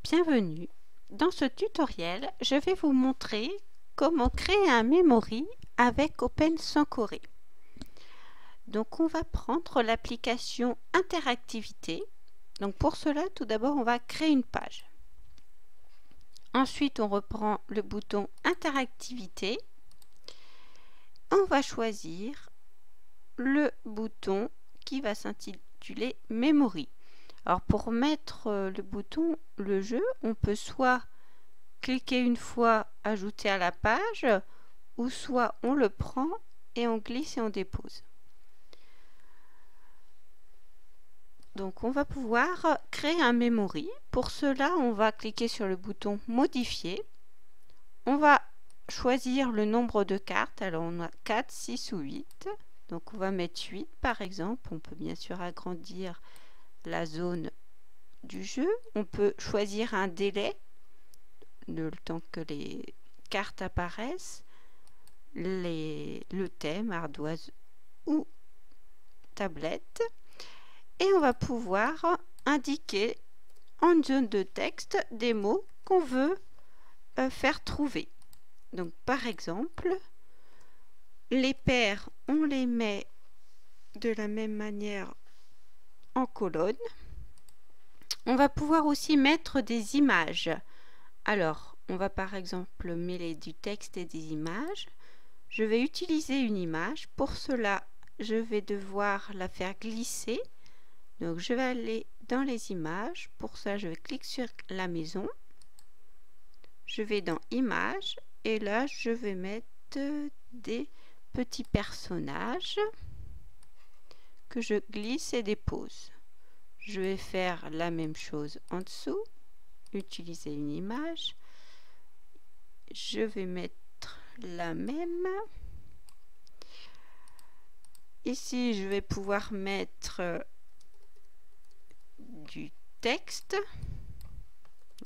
Bienvenue. Dans ce tutoriel, je vais vous montrer comment créer un memory avec Open-Sankoré. Donc on va prendre l'application Interactivité. Donc pour cela, tout d'abord, on va créer une page. Ensuite, on reprend le bouton Interactivité. On va choisir le bouton qui va s'intituler Memory. Alors pour mettre le bouton le jeu, on peut soit cliquer une fois, ajouter à la page, ou soit on le prend et on glisse et on dépose. Donc on va pouvoir créer un memory. Pour cela, on va cliquer sur le bouton modifier. On va choisir le nombre de cartes. Alors on a 4, 6 ou 8. Donc on va mettre 8 par exemple. On peut bien sûr agrandir la zone du jeu. On peut choisir un délai, le temps que les cartes apparaissent, le thème, ardoise ou tablette. Et on va pouvoir indiquer en zone de texte des mots qu'on veut faire trouver. Donc par exemple, les paires, on les met de la même manière en colonne. On va pouvoir aussi mettre des images. Alors, on va par exemple mêler du texte et des images. Je vais utiliser une image. Pour cela, je vais devoir la faire glisser. Donc, je vais aller dans les images. Pour ça, je vais cliquer sur la maison. Je vais dans Images. Et là, je vais mettre des petits personnages que je glisse et dépose. Je vais faire la même chose en dessous. Utiliser une image. Je vais mettre la même. Ici, je vais pouvoir mettre du texte.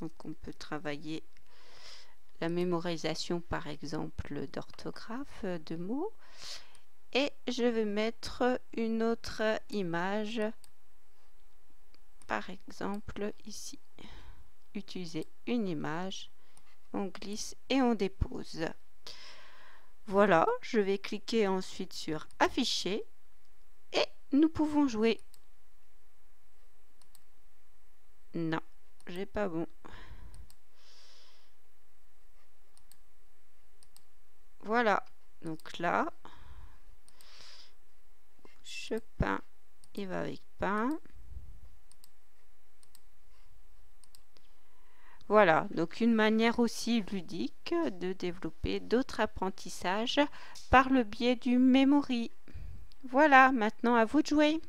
Donc, on peut travailler la mémorisation, par exemple, d'orthographe de mots. Et je vais mettre une autre image, par exemple, ici. Utiliser une image, on glisse et on dépose. Voilà, je vais cliquer ensuite sur afficher et nous pouvons jouer. Non, j'ai pas bon. Voilà, donc là, je peins, il va avec peint. Voilà, donc une manière aussi ludique de développer d'autres apprentissages par le biais du memory. Voilà, maintenant à vous de jouer.